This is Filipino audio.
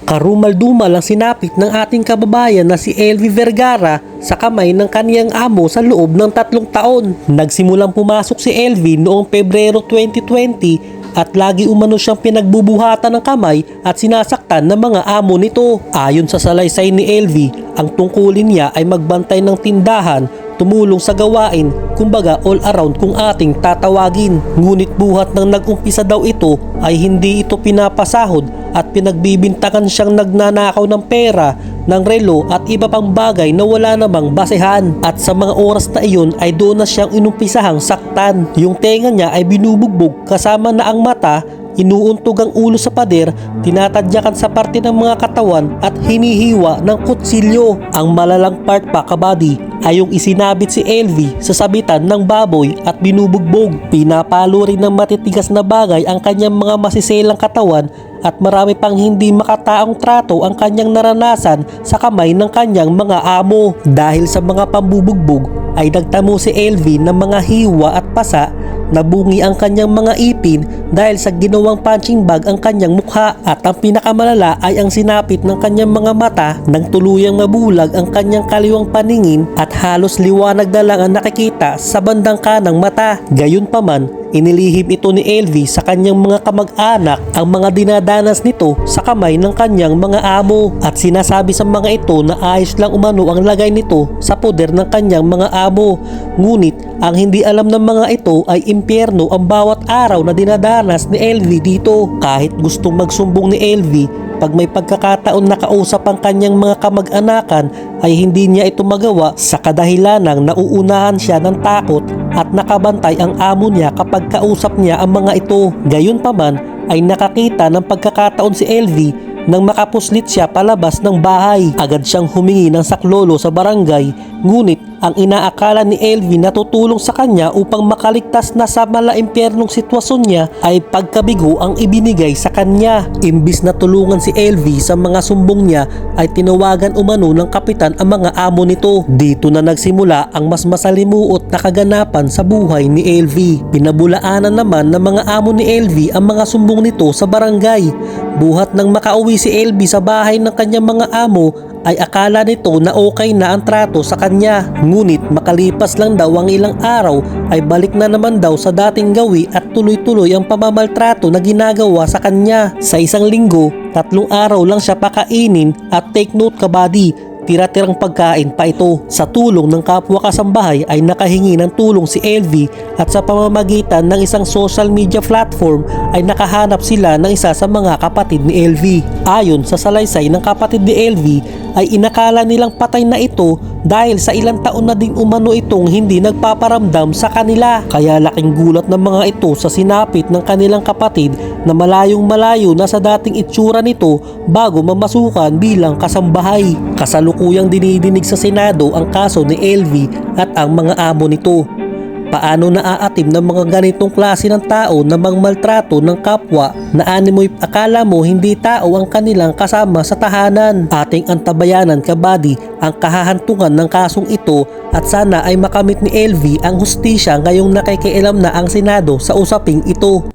Karumal-dumal ang sinapit ng ating kababayan na si LV Vergara sa kamay ng kaniyang amo sa loob ng 3 taon. Nagsimulang pumasok si LV noong Pebrero 2020 at lagi umano siyang pinagbubuhatan ng kamay at sinasaktan ng mga amo nito. Ayon sa salaysay ni LV, ang tungkulin niya ay magbantay ng tindahan, tumulong sa gawain, kumbaga all around kung ating tatawagin. Ngunit buhat nang nag-umpisa daw ito ay hindi ito pinapasahod at pinagbibintangan siyang nagnanakaw ng pera, ng relo at iba pang bagay na wala namang basehan. At sa mga oras na iyon ay doon na siyang inumpisahang saktan. Yung tenga niya ay binubugbog kasama na ang mata, inuuntog ang ulo sa pader, tinatadyakan sa parte ng mga katawan at hinihiwa ng kutsilyo. Ang malalang part pa, kabady, ay yung isinabit si LV sa sabitan ng baboy at binubugbog. Pinapalo rin ng matitigas na bagay ang kanyang mga masiselang katawan at marami pang hindi makataong trato ang kanyang naranasan sa kamay ng kanyang mga amo. Dahil sa mga pambubugbog ay nagtamo si LV ng mga hiwa at pasa, nabungi ang kanyang mga ipin dahil sa ginawang punching bag ang kanyang mukha, at ang pinakamalala ay ang sinapit ng kanyang mga mata nang tuluyang mabulag ang kanyang kaliwang paningin at halos liwanag na lang ang nakikita sa bandang kanang mata. Gayunpaman, inilihim ito ni LV sa kanyang mga kamag-anak ang mga dinadanas nito sa kamay ng kanyang mga amo, at sinasabi sa mga ito na ayos lang umano ang lagay nito sa poder ng kanyang mga amo. Ngunit ang hindi alam ng mga ito ay impyerno ang bawat araw na dinadanas ni LV dito. Kahit gustong magsumbong ni LV, pag may pagkakataon na kausap ang kanyang mga kamag-anakan ay hindi niya ito magawa sa kadahilanang nauunahan siya ng takot at nakabantay ang amo niya kapag kausap niya ang mga ito. Gayunpaman ay nakakita ng pagkakataon si LV nang makapuslit siya palabas ng bahay. Agad siyang humingi ng saklolo sa barangay, ngunit ang inaakala ni LV na tutulong sa kanya upang makaligtas na sa malaimpyernong sitwasyon niya ay pagkabigo ang ibinigay sa kanya. Imbis na tulungan si LV sa mga sumbong niya ay tinawagan umano ng kapitan ang mga amo nito. Dito na nagsimula ang mas masalimuot na kaganapan sa buhay ni LV. Pinabulaanan naman ng mga amo ni LV ang mga sumbong nito sa barangay. Buhat nang makauwi si LV sa bahay ng kanyang mga amo ay akala nito na okay na ang trato sa kanya. Ngunit makalipas lang daw ang ilang araw ay balik na naman daw sa dating gawi at tuloy-tuloy ang pamamaltrato na ginagawa sa kanya. Sa isang linggo, 3 araw lang siya pakainin, at take note, kabady, tira-tirang pagkain pa ito. Sa tulong ng kapwa kasambahay ay nakahingi ng tulong si LV, at sa pamamagitan ng isang social media platform ay nakahanap sila ng isa sa mga kapatid ni LV. Ayon sa salaysay ng kapatid ni LV ay inakala nilang patay na ito dahil sa ilang taon na ding umano itong hindi nagpaparamdam sa kanila. Kaya laking gulat ng mga ito sa sinapit ng kanilang kapatid na malayong malayo na sa dating itsura nito bago mamasukan bilang kasambahay. Kasalukuyang dinidinig sa Senado ang kaso ni LV at ang mga amo nito. Paano naaatim ng mga ganitong klase ng tao na mangmaltrato ng kapwa na animoy akala mo hindi tao ang kanilang kasama sa tahanan? Ating antabayanan, kabady, ang kahahantungan ng kasong ito, at sana ay makamit ni LV ang hustisya ngayong nakikialam na ang Senado sa usaping ito.